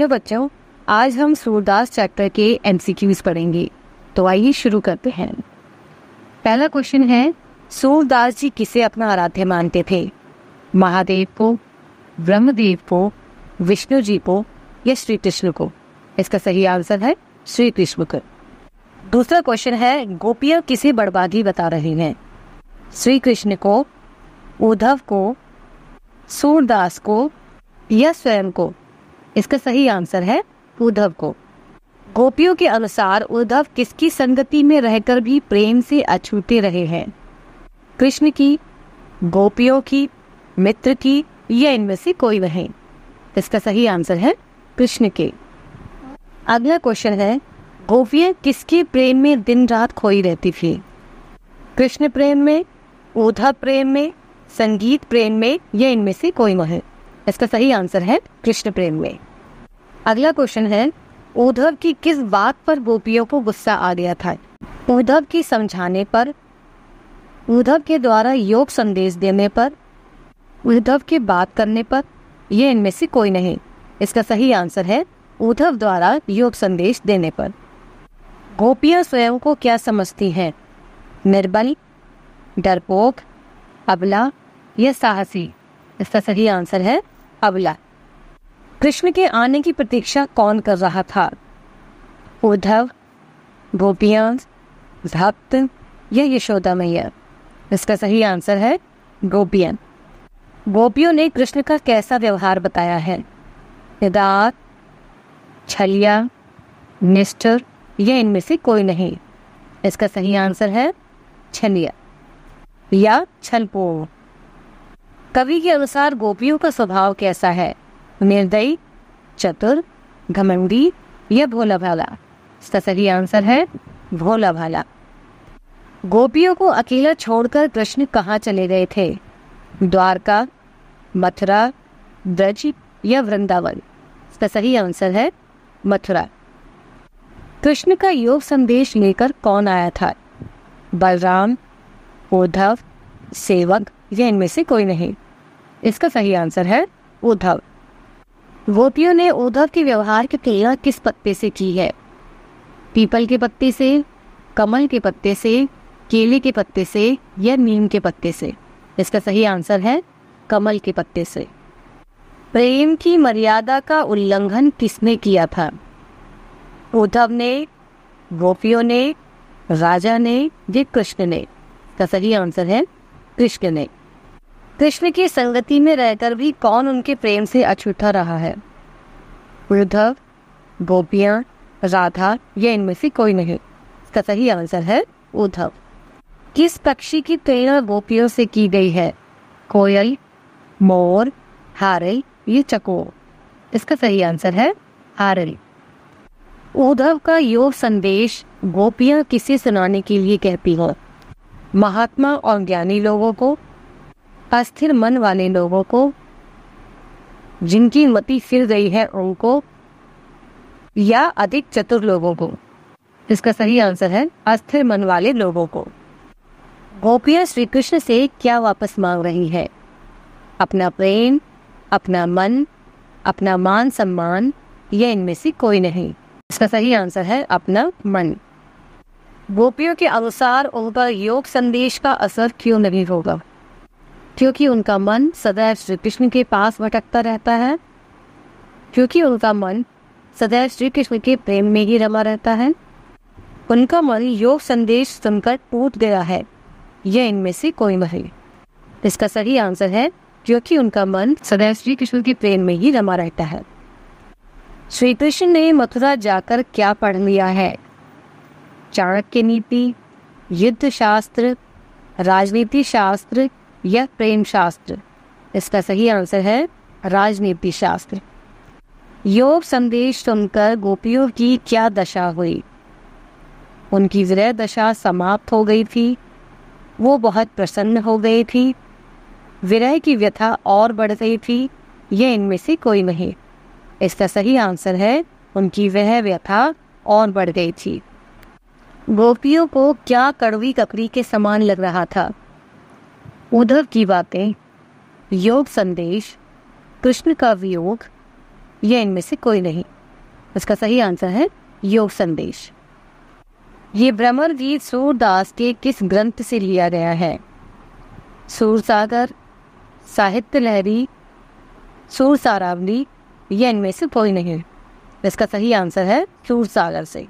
Hello बच्चों, आज हम सूरदास चैप्टर के एमसीक्यूज पढ़ेंगे। तो आइए शुरू करते हैं। पहला क्वेश्चन है, सूरदास जी किसे अपना आराध्य मानते थे? महादेव को, ब्रह्मदेव को, विष्णु जी को या श्री कृष्ण को? इसका सही आंसर है श्री कृष्ण को। दूसरा क्वेश्चन है, गोपियां किसे बड़भागी बता रही हैं? श्री कृष्ण को, उद्धव को, सूरदास को या स्वयं को? इसका सही आंसर है उद्धव को। गोपियों के अनुसार उद्धव किसकी संगति में रहकर भी प्रेम से अछूते रहे हैं? कृष्ण की, गोपियों की, मित्र की या इनमें से कोई नहीं? इसका सही आंसर है कृष्ण के। अगला क्वेश्चन है, गोपियां किसके प्रेम में दिन रात खोई रहती थी? कृष्ण प्रेम में, उद्धव प्रेम में, संगीत प्रेम में या इनमें से कोई नहीं? इसका सही आंसर है कृष्ण प्रेम में। अगला क्वेश्चन है, उद्धव की किस बात पर गोपियों को गुस्सा आ गया था? उद्धव की समझाने पर, उद्धव के द्वारा योग संदेश देने पर, उद्धव के बात करने पर या इनमें से कोई नहीं? इसका सही आंसर है उद्धव द्वारा योग संदेश देने पर। गोपियां स्वयं को क्या समझती हैं? निर्बल, डरपोक, अबला या साहसी? इसका सही आंसर है अबला। कृष्ण के आने की प्रतीक्षा कौन कर रहा था? उद्धव, गोपियां, भक्त या यशोदा मैया? इसका सही आंसर है गोपियां। गोपियों ने कृष्ण का कैसा व्यवहार बताया है? निदान, छलिया, निष्ठुर या इनमें से कोई नहीं? इसका सही आंसर है छलिया या छलपूर्ण। कवि के अनुसार गोपियों का स्वभाव कैसा है? निर्दयी, चतुर, घमंडी या भोला भाला? इसका सही आंसर है भोला भाला। गोपियों को अकेला छोड़कर कृष्ण कहाँ चले गए थे? द्वारका, मथुरा, ब्रज या वृंदावन? इसका सही आंसर है मथुरा। कृष्ण का योग संदेश लेकर कौन आया था? बलराम, उद्धव, सेवक या इनमें से कोई नहीं? इसका सही आंसर है उद्धव। गोपियों ने उद्धव के व्यवहार की तुलना किस पत्ते से की है? पीपल के पत्ते से, कमल के पत्ते से, केले के पत्ते से या नीम के पत्ते से? इसका सही आंसर है कमल के पत्ते से। प्रेम की मर्यादा का उल्लंघन किसने किया था? उद्धव ने, गोपियों ने, राजा ने या कृष्ण ने? इसका सही आंसर है कृष्ण ने। कृष्ण की संगति में रहकर भी कौन उनके प्रेम से अछूता रहा है? उद्धव, गोपियां, राधा या इनमें से कोई नहीं? इसका सही आंसर है उद्धव। किस पक्षी की तुलना गोपियों से की गई है? कोयल, मोर, हारल या चकोर? इसका सही आंसर है हारल। उद्धव का योग संदेश गोपियां किसे सुनाने के लिए कहती हैं? महात्मा और ज्ञानी लोगों को, अस्थिर मन वाले लोगों को, जिनकी मति फिर गई है उनको, या अधिक चतुर लोगों को? इसका सही आंसर है अस्थिर मन वाले लोगों को। गोपियां श्री कृष्ण से क्या वापस मांग रही है? अपना प्रेम, अपना मन, अपना मान सम्मान या इनमें से कोई नहीं? इसका सही आंसर है अपना मन। गोपियों के अनुसार उनका योग संदेश का असर क्यों नहीं होगा? क्योंकि उनका मन सदैव श्री कृष्ण के पास भटकता रहता है, क्योंकि उनका मन सदैव श्री कृष्ण के प्रेम में ही रमा रहता है, उनका मन योग संदेश सुनकर टूट गया है या इनमें से कोई नहीं? इसका सही आंसर है क्योंकि उनका मन सदैव श्री कृष्ण के प्रेम में ही रमा रहता है। श्री कृष्ण ने मथुरा जाकर क्या पढ़ लिया है? चाणक्य नीति, युद्ध शास्त्र, राजनीति शास्त्र या प्रेम शास्त्र? इसका सही आंसर है राजनीति शास्त्र। योग संदेश सुनकर गोपियों की क्या दशा हुई? उनकी विरह दशा समाप्त हो गई थी, वो बहुत प्रसन्न हो गई थी, विरह की व्यथा और बढ़ गई थी या इनमें से कोई नहीं? इसका सही आंसर है उनकी वह व्यथा और बढ़ गई थी। गोपियों को क्या कड़वी ककड़ी के समान लग रहा था? उद्धव की बातें, योग संदेश, कृष्ण का वियोग या इनमें से कोई नहीं? इसका सही आंसर है योग संदेश। ये भ्रमर गीत सूरदास के किस ग्रंथ से लिया गया है? सूरसागर, साहित्य लहरी, सूरसारावली या इनमें से कोई नहीं। इसका सही आंसर है सूरसागर से।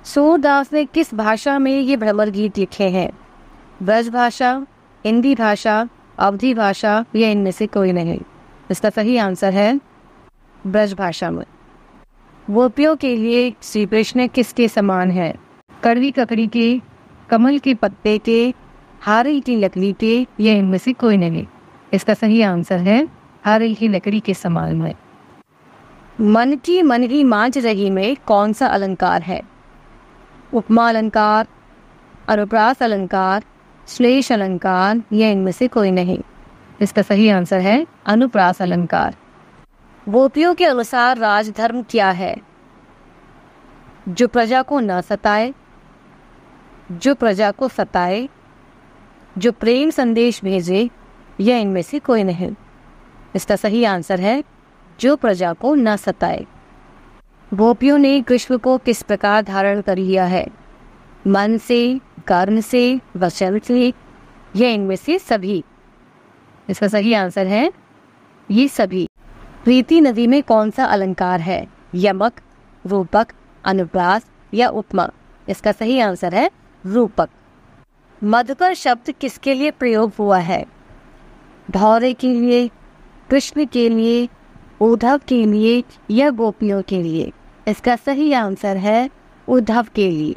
सूरदास ने किस भाषा में ये भ्रमर गीत लिखे हैं? ब्रज भाषा, हिंदी भाषा, अवधी भाषा या इनमें से कोई नहीं। इसका सही आंसर है ब्रज भाषा में। गोपियों के लिए श्री कृष्ण किसके समान है? कड़वी ककड़ी के, कमल के पत्ते के, हारिल की लकड़ी के या इनमें से कोई नहीं। इसका सही आंसर है हारिल की लकड़ी के समान है। मन की मांझ रही में कौन सा अलंकार है? उपमा अलंकार, अनुप्रास अलंकार, श्लेष अलंकार या इनमें से कोई नहीं। इसका सही आंसर है अनुप्रास अलंकार। गोपियों के अनुसार राजधर्म क्या है? जो प्रजा को न सताए, जो प्रजा को सताए, जो प्रेम संदेश भेजे या इनमें से कोई नहीं। इसका सही आंसर है जो प्रजा को न सताए। गोपियों ने कृष्ण को किस प्रकार धारण कर लिया है? मन से, कर्म से, वचन से या इनमें से सभी। इसका सही आंसर है ये सभी। प्रीति नदी में कौन सा अलंकार है? यमक, रूपक, अनुप्रास या उपमा। इसका सही आंसर है रूपक। मधुकर शब्द किसके लिए प्रयोग हुआ है? भौरे के लिए, कृष्ण के लिए, उद्धव के लिए या गोपियों के लिए। इसका सही आंसर है उद्धव के लिए।